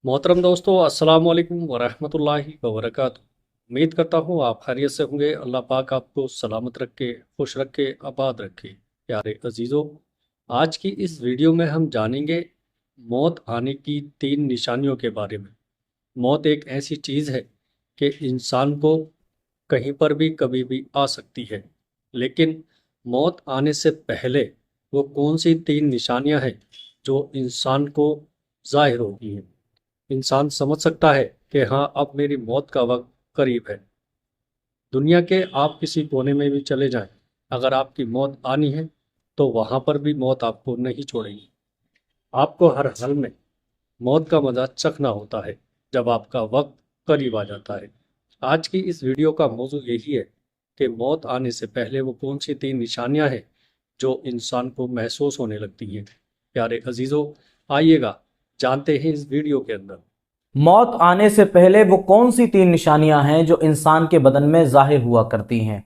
मोहतरम दोस्तों, अस्सलाम वालेकुम वरहमतुल्लाहि वबरकातुहू। उम्मीद करता हूँ आप खैरियत से होंगे। अल्लाह पाक आपको सलामत रखे, खुश रखे, आबाद रखे। प्यारे अजीज़ों, आज की इस वीडियो में हम जानेंगे मौत आने की 3 निशानियों के बारे में। मौत एक ऐसी चीज़ है कि इंसान को कहीं पर भी कभी भी आ सकती है, लेकिन मौत आने से पहले वो कौन सी 3 निशानियां हैं जो इंसान को जाहिर होती हैं। इंसान समझ सकता है कि हाँ, अब मेरी मौत का वक्त करीब है। दुनिया के आप किसी कोने में भी चले जाएं, अगर आपकी मौत आनी है तो वहां पर भी मौत आपको नहीं छोड़ेगी। आपको हर हाल में मौत का मजा चखना होता है जब आपका वक्त करीब आ जाता है। आज की इस वीडियो का मौजू यही है कि मौत आने से पहले वो कौन सी 3 निशानियां हैं जो इंसान को महसूस होने लगती हैं। प्यारे अजीज़ों, आइएगा जानते हैं इस वीडियो के अंदर। मौत आने से पहले वो कौन सी 3 निशानियां हैं जो इंसान के बदन में जाहिर हुआ करती हैं।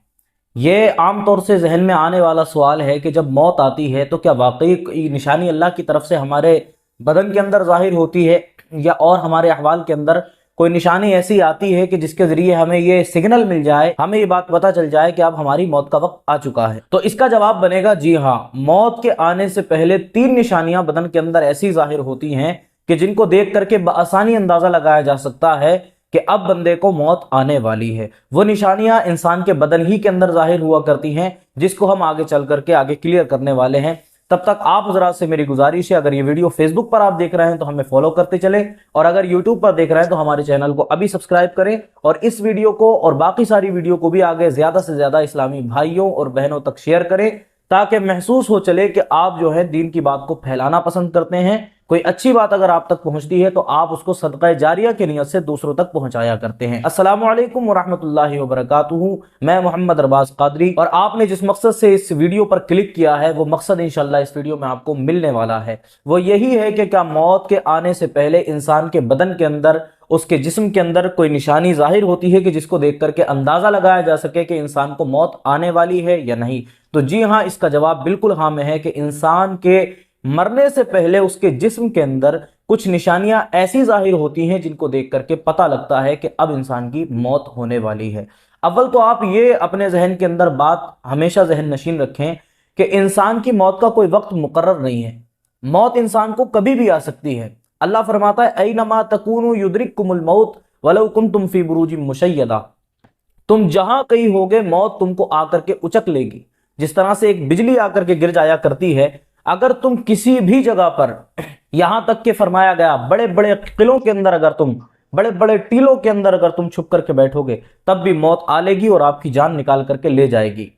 ये आमतौर से जहन में आने वाला सवाल है कि जब मौत आती है तो क्या वाकई कोई निशानी अल्लाह की तरफ से हमारे बदन के अंदर जाहिर होती है, या और हमारे अहवाल के अंदर कोई निशानी ऐसी आती है कि जिसके जरिए हमें ये सिग्नल मिल जाए, हमें ये बात पता चल जाए कि अब हमारी मौत का वक्त आ चुका है। तो इसका जवाब बनेगा जी हाँ, मौत के आने से पहले 3 निशानियां बदन के अंदर ऐसी जाहिर होती हैं कि जिनको देख करके बआसानी अंदाजा लगाया जा सकता है कि अब बंदे को मौत आने वाली है। वो निशानियां इंसान के बदन ही के अंदर जाहिर हुआ करती हैं, जिसको हम आगे चल करके आगे क्लियर करने वाले हैं। तब तक आप जरा से मेरी गुजारिश है, अगर ये वीडियो फेसबुक पर आप देख रहे हैं तो हमें फॉलो करते चले, और अगर यूट्यूब पर देख रहे हैं तो हमारे चैनल को अभी सब्सक्राइब करें, और इस वीडियो को और बाकी सारी वीडियो को भी आगे ज्यादा से ज्यादा इस्लामी भाइयों और बहनों तक शेयर करें, ताकि महसूस हो चले कि आप जो है दीन की बात को फैलाना पसंद करते हैं। कोई अच्छी बात अगर आप तक पहुंचती है तो आप उसको सदका जारिया की नियत से दूसरों तक पहुंचाया करते हैं। अस्सलामु अलैकुम वरहमतुल्लाहि वबरकातुहू। मैं मोहम्मद अरबाज कादरी, और आपने जिस मकसद से इस वीडियो पर क्लिक किया है वो मकसद इंशाल्लाह इस वीडियो में आपको मिलने वाला है। वो यही है कि क्या मौत के आने से पहले इंसान के बदन के अंदर, उसके जिस्म के अंदर कोई निशानी जाहिर होती है कि जिसको देख करके अंदाजा लगाया जा सके कि इंसान को मौत आने वाली है या नहीं। तो जी हाँ, इसका जवाब बिल्कुल हाँ में है कि इंसान के मरने से पहले उसके जिस्म के अंदर कुछ निशानियां ऐसी जाहिर होती हैं जिनको देख करके पता लगता है कि अब इंसान की मौत होने वाली है। अव्वल तो आप ये अपने जहन के अंदर बात हमेशा जहन नशीन रखें कि इंसान की मौत का कोई वक्त मुकर्रर नहीं है। मौत इंसान को कभी भी आ सकती है। अल्लाह फरमाता है, ऐनमा तकूनु युद्रिकुमुल मौत वलौ कुंतुम फी बुरूजिम मुशय्यदा। तुम जहां कहीं होगे मौत तुमको आकर के उचक लेगी। जिस तरह से एक बिजली आकर के गिर जाया करती है, अगर तुम किसी भी जगह पर, यहां तक के फरमाया गया बड़े बड़े किलों के अंदर, अगर तुम बड़े बड़े टीलों के अंदर अगर तुम छुप करके बैठोगे, तब भी मौत आ लेगी और आपकी जान निकाल करके ले जाएगी।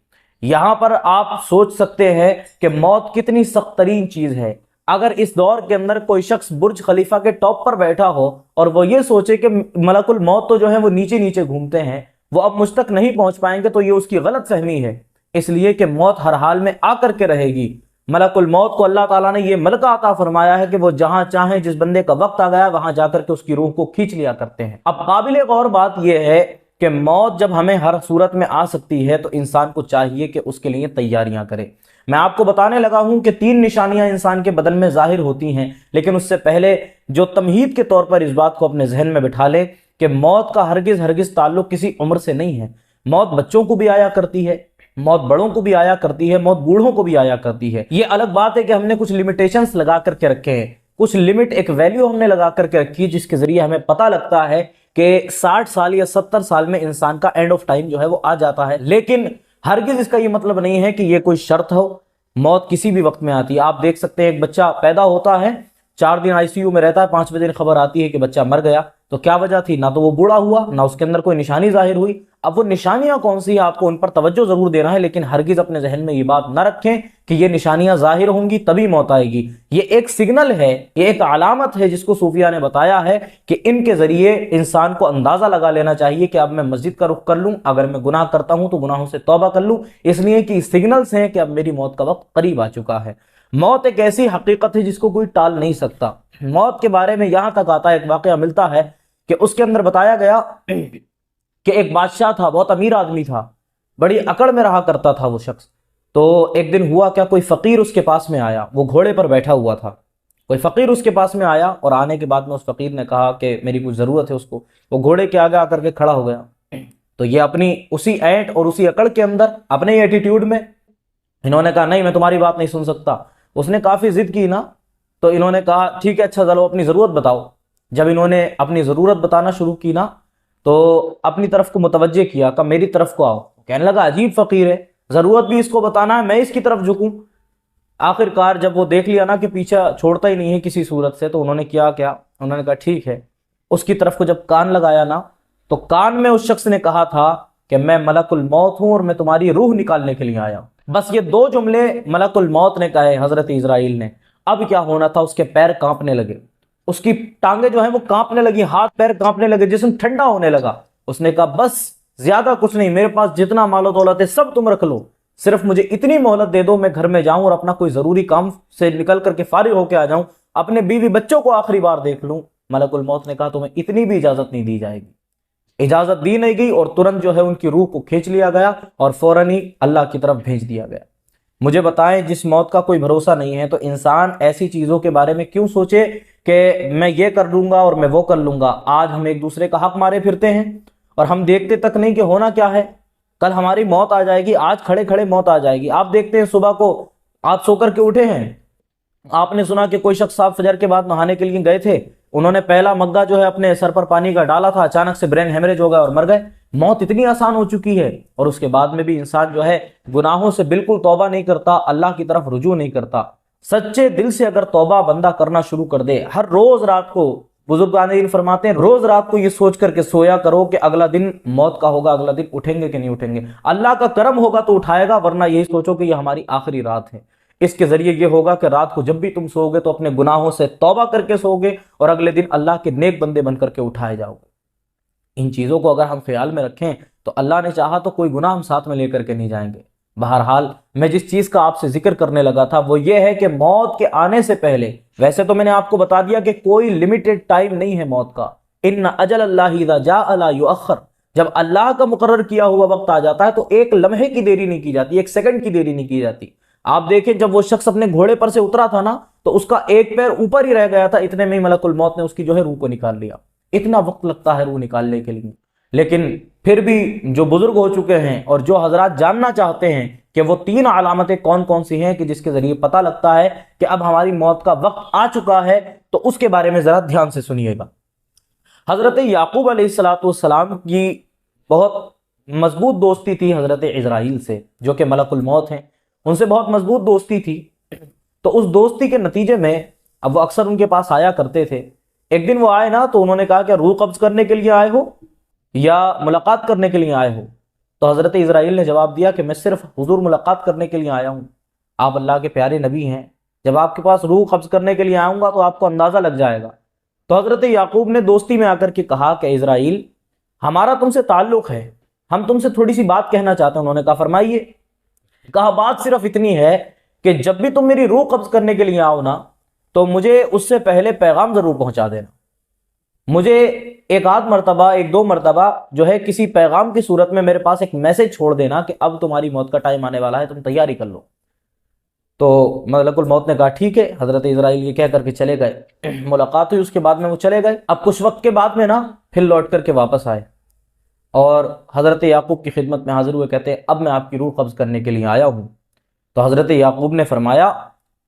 यहां पर आप सोच सकते हैं कि मौत कितनी सख्त तरीन चीज है। अगर इस दौर के अंदर कोई शख्स बुर्ज खलीफा के टॉप पर बैठा हो और वो ये सोचे कि मलकुल मौत तो जो है वो नीचे नीचे घूमते हैं, वो अब मुझ तक नहीं पहुंच पाएंगे, तो ये उसकी गलत फहमी है। इसलिए कि मौत हर हाल में आकर के रहेगी। मलकुल मौत को अल्लाह ताला ने यह मलका अता फरमाया है कि वो जहां चाहे, जिस बंदे का वक्त आ गया वहां जाकर के उसकी रूह को खींच लिया करते हैं। अब काबिल गौर बात यह है कि मौत जब हमें हर सूरत में आ सकती है तो इंसान को चाहिए कि उसके लिए तैयारियां करे। मैं आपको बताने लगा हूं कि 3 निशानियां इंसान के बदन में जाहिर होती हैं, लेकिन उससे पहले जो तमहीद के तौर पर इस बात को अपने जहन में बिठा ले कि मौत का हरगिज हरगिज ताल्लुक किसी उम्र से नहीं है। मौत बच्चों को भी आया करती है, मौत बड़ों को भी आया करती है, मौत बूढ़ों को भी आया करती है। ये अलग बात है कि हमने कुछ लिमिटेशंस लगा करके रखे हैं, कुछ लिमिट, एक वैल्यू हमने लगा करके रखी है, जिसके जरिए हमें पता लगता है कि 60 साल या 70 साल में इंसान का एंड ऑफ टाइम जो है वो आ जाता है। लेकिन हरगिज इसका ये मतलब नहीं है कि ये कोई शर्त हो। मौत किसी भी वक्त में आती है। आप देख सकते हैं, एक बच्चा पैदा होता है, 4 दिन आईसीयू में रहता है, 5वें दिन खबर आती है कि बच्चा मर गया। तो क्या वजह थी? ना तो वो बूढ़ा हुआ, ना उसके अंदर कोई निशानी जाहिर हुई। अब वो निशानियां कौन सी है, आपको उन पर तवज्जो जरूर देना है, लेकिन हरगिज अपने जहन में ये बात ना रखें कि ये निशानियां जाहिर होंगी तभी मौत आएगी। ये एक सिग्नल है, ये एक अलामत है जिसको सूफिया ने बताया है कि इनके जरिए इंसान को अंदाजा लगा लेना चाहिए कि अब मैं मस्जिद का रुख कर लूं, अगर मैं गुनाह करता हूं तो गुनाहों से तौबा कर लूं, इसलिए कि सिग्नल्स हैं कि अब मेरी मौत का वक्त करीब आ चुका है। मौत एक ऐसी हकीकत है जिसको कोई टाल नहीं सकता। मौत के बारे में यहां तक आता है, एक वाकया मिलता है कि उसके अंदर बताया गया कि एक बादशाह था, बहुत अमीर आदमी था, बड़ी अकड़ में रहा करता था वो शख्स। तो एक दिन हुआ क्या, कोई फकीर उसके पास में आया, वो घोड़े पर बैठा हुआ था। कोई फ़कीर उसके पास में आया और आने के बाद में उस फ़कीर ने कहा कि मेरी कुछ ज़रूरत है उसको। वो घोड़े के आगे आकर के खड़ा हो गया। तो ये अपनी उसी ऐंठ और उसी अकड़ के अंदर, अपने ही एटीट्यूड में इन्होंने कहा नहीं, मैं तुम्हारी बात नहीं सुन सकता। उसने काफ़ी ज़िद की ना, तो इन्होंने कहा ठीक है, अच्छा चलो अपनी ज़रूरत बताओ। जब इन्होंने अपनी ज़रूरत बताना शुरू की ना, तो अपनी तरफ को मुतवज्जे किया, कहा मेरी तरफ को आओ। कहने लगा अजीब फ़कीर है, ज़रूरत भी इसको बताना है, मैं इसकी तरफ झुकूं। आखिरकार जब वो देख लिया ना कि पीछा छोड़ता ही नहीं है किसी सूरत से, तो उन्होंने क्या उन्होंने कहा ठीक है। उसकी तरफ को जब कान लगाया ना, तो कान में उस शख्स ने कहा था कि मैं मलकुल मौत हूं और मैं तुम्हारी रूह निकालने के लिए आया हूं। बस ये दो जुमले मलकुल मौत ने कहे हजरत इजराइल ने। अब क्या होना था, उसके पैर कांपने लगे, उसकी टांगे जो है वो कांपने लगी, हाथ पैर कांपने लगे, जिस्म ठंडा होने लगा। उसने कहा बस ज्यादा कुछ नहीं, मेरे पास जितना मालो दौलत है सब तुम रख लो, सिर्फ मुझे इतनी मोहलत दे दो, मैं घर में जाऊं और अपना कोई जरूरी काम से निकल करके फारिग होकर आ जाऊं, अपने बीवी बच्चों को आखिरी बार देख लूं। मलकुल मौत ने कहा तुम्हें इतनी भी इजाजत नहीं दी जाएगी। इजाजत दी नहीं गई और तुरंत जो है उनकी रूह को खींच लिया गया और फौरन ही अल्लाह की तरफ भेज दिया गया। मुझे बताएं, जिस मौत का कोई भरोसा नहीं है, तो इंसान ऐसी चीजों के बारे में क्यों सोचे कि मैं ये कर लूंगा और मैं वो कर लूंगा। आज हम एक दूसरे का हक मारे फिरते हैं और हम देखते तक नहीं कि होना क्या है। कल हमारी मौत आ जाएगी, आज खड़े खड़े मौत आ जाएगी। आप देखते हैं सुबह को आप सोकर के उठे हैं, आपने सुना कि कोई शख्स साहब फजर के बाद नहाने के लिए गए थे, उन्होंने पहला मग्गा जो है अपने सर पर पानी का डाला था, अचानक से ब्रेन हेमरेज हो गया और मर गए। मौत इतनी आसान हो चुकी है, और उसके बाद में भी इंसान जो है गुनाहों से बिल्कुल तौबा नहीं करता, अल्लाह की तरफ रुजू नहीं करता। सच्चे दिल से अगर तौबा बंदा करना शुरू कर दे, हर रोज रात को, बुजुर्ग फरमाते हैं रोज रात को ये सोच करके सोया करो कि अगला दिन मौत का होगा, अगला दिन उठेंगे कि नहीं उठेंगे। अल्लाह का करम होगा तो उठाएगा, वरना यही सोचो कि ये हमारी आखिरी रात है। इसके जरिए ये होगा कि रात को जब भी तुम सोओगे तो अपने गुनाहों से तौबा करके सोओगे और अगले दिन अल्लाह के नेक बंदे बनकर के उठाए जाओगे। इन चीजों को अगर हम ख्याल में रखें तो अल्लाह ने चाहा तो कोई गुनाह हम साथ में लेकर के नहीं जाएंगे। बहरहाल मैं जिस चीज का आपसे जिक्र करने लगा था वो ये है कि मौत के आने से पहले, वैसे तो मैंने आपको बता दिया कि कोई लिमिटेड टाइम नहीं है मौत का। इन्ना अजल अल्लाह इज़ा जाअ ला युअख्खर, जब अल्लाह का मुकर्रर किया हुआ वक्त आ जाता है तो एक लम्हे की देरी नहीं की जाती, एक सेकंड की देरी नहीं की जाती। आप देखें, जब वो शख्स अपने घोड़े पर से उतरा था ना, तो उसका एक पैर ऊपर ही रह गया था, इतने में ही मलकुल मौत ने उसकी जो है रूह को निकाल लिया। इतना वक्त लगता है रूह निकालने के लिए। लेकिन फिर भी जो बुजुर्ग हो चुके हैं और जो हजरात जानना चाहते हैं कि वो 3 अलामतें कौन कौन सी हैं कि जिसके जरिए पता लगता है कि अब हमारी मौत का वक्त आ चुका है, तो उसके बारे में जरा ध्यान से सुनिएगा। हजरत याकूब अलैहिस्सलाम की बहुत मजबूत दोस्ती थी हजरत इजराइल से, जो कि मलकुल मौत हैं, उनसे बहुत मजबूत दोस्ती थी। तो उस दोस्ती के नतीजे में अब वो अक्सर उनके पास आया करते थे। एक दिन वो आए ना, तो उन्होंने कहा कि रूह कब्ज करने के लिए आए हो या मुलाकात करने के लिए आए हो? तो हजरत इजराइल ने जवाब दिया कि मैं सिर्फ हुजूर मुलाकात करने के लिए आया हूं। आप अल्लाह के प्यारे नबी हैं, जब आपके पास रूह कब्ज करने के लिए आऊंगा तो आपको अंदाजा लग जाएगा। तो हजरत याकूब ने दोस्ती में आकर के कहा कि इजराइल, हमारा तुमसे ताल्लुक है, हम तुमसे थोड़ी सी बात कहना चाहते हैं। उन्होंने कहा फरमाइए। कहा बात सिर्फ इतनी है कि जब भी तुम मेरी रूह कब्ज करने के लिए आओ ना, तो मुझे उससे पहले पैगाम जरूर पहुंचा देना। मुझे एक आध मरतबा, एक दो मरतबा जो है किसी पैगाम की सूरत में मेरे पास एक मैसेज छोड़ देना कि अब तुम्हारी मौत का टाइम आने वाला है, तुम तैयारी कर लो। तो मलकुल मौत ने कहा ठीक है। हजरत इजराइल ये कह करके चले गए। मुलाकात हुई, उसके बाद में वो चले गए। अब कुछ वक्त के बाद में ना फिर लौट करके वापस आए और हजरत याकूब की खिदमत में हाजिर हुए। कहते हैं अब मैं आपकी रूह कब्ज करने के लिए आया हूं। तो हजरत याकूब ने फरमाया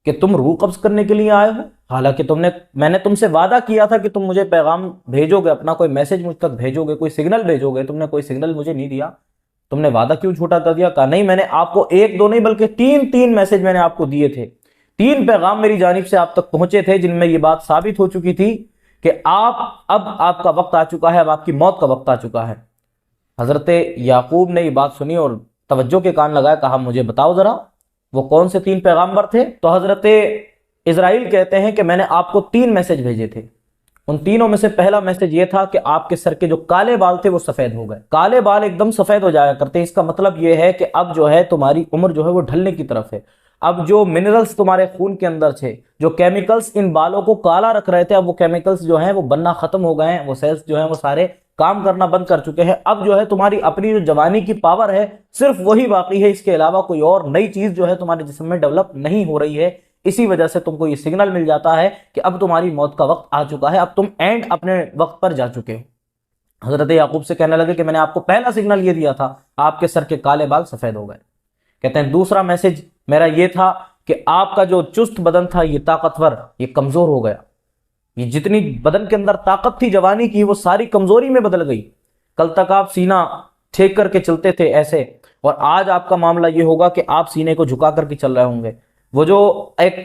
कि तुम रूह कब्ज करने के लिए आए हो, हालांकि मैंने तुमसे वादा किया था कि तुम मुझे पैगाम भेजोगे, अपना कोई मैसेज मुझ तक भेजोगे, कोई सिग्नल भेजोगे, तुमने कोई सिग्नल मुझे नहीं दिया, तुमने वादा क्यों झूठा कर दिया? कहा नहीं, मैंने आपको एक दो नहीं बल्कि तीन मैसेज मैंने आपको दिए थे। 3 पैगाम मेरी जानिब से आप तक पहुंचे थे, जिनमें यह बात साबित हो चुकी थी कि अब आपका वक्त आ चुका है, अब आपकी मौत का वक्त आ चुका है। हजरत याकूब ने ये बात सुनी और तवज्जो के कान लगाया। कहा मुझे बताओ जरा वो कौन से 3 पैगाम्बर थे? तो हजरत इजराइल कहते हैं कि मैंने आपको 3 मैसेज भेजे थे। उन तीनों में से पहला मैसेज ये था कि आपके सर के जो काले बाल थे वो सफेद हो गए। काले बाल एकदम सफेद हो जाया करते, इसका मतलब ये है कि अब जो है तुम्हारी उम्र जो है वो ढलने की तरफ है। अब जो मिनरल्स तुम्हारे खून के अंदर थे, जो केमिकल्स इन बालों को काला रख रहे थे, अब वो केमिकल्स जो हैं वो बनना खत्म हो गए हैं, वो सेल्स जो हैं वो सारे काम करना बंद कर चुके हैं। अब जो है तुम्हारी अपनी जो जवानी की पावर है सिर्फ वही बाकी है, इसके अलावा कोई और नई चीज जो है तुम्हारे जिस्म में डेवलप नहीं हो रही है। इसी वजह से तुमको ये सिग्नल मिल जाता है कि अब तुम्हारी मौत का वक्त आ चुका है, अब तुम एंड अपने वक्त पर जा चुके हो। हजरत याकूब से कहने लगे कि मैंने आपको पहला सिग्नल ये दिया था, आपके सर के काले बाल सफेद हो गए। कहते हैं दूसरा मैसेज मेरा ये था कि आपका जो चुस्त बदन था, ये ताकतवर, ये कमजोर हो गया। ये जितनी बदन के अंदर ताकत थी जवानी की, वो सारी कमजोरी में बदल गई। कल तक आप सीना ठेक करके चलते थे ऐसे, और आज आपका मामला ये होगा कि आप सीने को झुका करके चल रहे होंगे। वो जो एक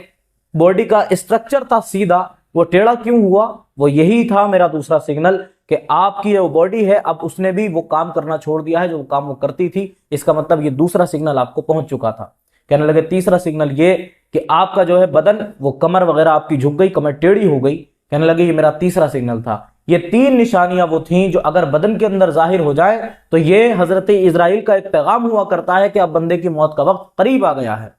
बॉडी का स्ट्रक्चर था सीधा, वो टेढ़ा क्यों हुआ? वो यही था मेरा दूसरा सिग्नल कि आपकी जो बॉडी है अब उसने भी वो काम करना छोड़ दिया है जो काम वो करती थी। इसका मतलब ये दूसरा सिग्नल आपको पहुंच चुका था। कहने लगे तीसरा सिग्नल ये कि आपका जो है बदन, वो कमर वगैरह आपकी झुक गई, कमर टेढ़ी हो गई। कहने लगे ये मेरा तीसरा सिग्नल था। ये तीन निशानियां वो थीं जो अगर बदन के अंदर जाहिर हो जाए तो ये हजरत इजराइल का एक पैगाम हुआ करता है कि अब बंदे की मौत का वक्त करीब आ गया है।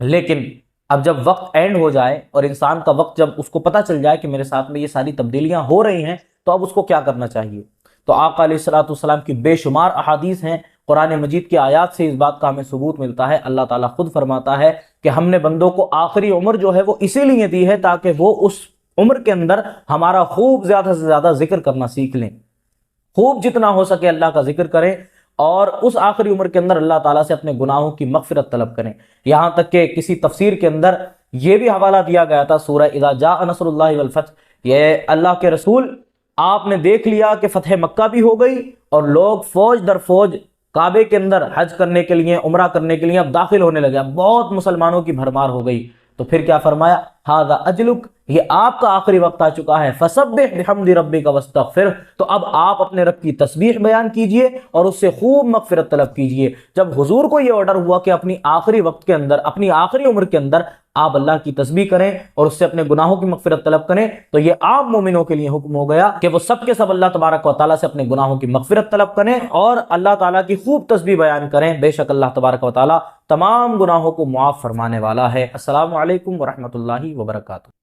लेकिन अब जब वक्त एंड हो जाए और इंसान का वक्त जब उसको पता चल जाए कि मेरे साथ में ये सारी तब्दीलियां हो रही हैं, तो अब उसको क्या करना चाहिए? तो आका अलैहिस्सलातु वस्सलाम की बेशुमार अहादीस हैं, कुरान मजीद की आयात से इस बात का हमें सबूत मिलता है। अल्लाह ताला खुद फरमाता है कि हमने बंदों को आखिरी उम्र जो है वो इसीलिए दी है ताकि वो उस उम्र के अंदर हमारा खूब ज्यादा से ज्यादा जिक्र करना सीख लें, खूब जितना हो सके अल्लाह का जिक्र करें, और उस आखिरी उम्र के अंदर अल्लाह ताला से अपने गुनाहों की मगफिरत तलब करें। यहां तक कि किसी तफसीर के अंदर यह भी हवाला दिया गया था सूरह इज़ा जाअ नस्रुल्लाहि वल फतह, ये अल्लाह के रसूल आपने देख लिया कि फतह मक्का भी हो गई और लोग फौज दर फौज काबे के अंदर हज करने के लिए, उम्रा करने के लिए अब दाखिल होने लगे, बहुत मुसलमानों की भरमार हो गई। तो फिर क्या फरमाया? हादा अजलुक, ये आपका आखिरी वक्त आ चुका है। फसब्बिह बिहम्दि रब्बिका वस्तगफिर, तो अब आप अपने रब की तस्बीह बयान कीजिए और उससे खूब मगफिरत तलब कीजिए। जब हुजूर को यह ऑर्डर हुआ कि अपनी आखिरी वक्त के अंदर, अपनी आखिरी उम्र के अंदर आप अल्लाह की तस्बीह करें और उससे अपने गुनाहों की मगफिरत तलब करें, तो यह आम मोमिनों के लिए हुक्म हो गया कि वो सब के सब अल्लाह तबारक व तआला से अपने गुनाहों की मगफिरत तलब करें और अल्लाह ताला की खूब तस्बीह बयान करें। बेशक अल्लाह तबारक व तआला तमाम गुनाहों को मुआफ फरमाने वाला है। अस्सलामु अलैकुम व रहमतुल्लाहि व बरकातुहू।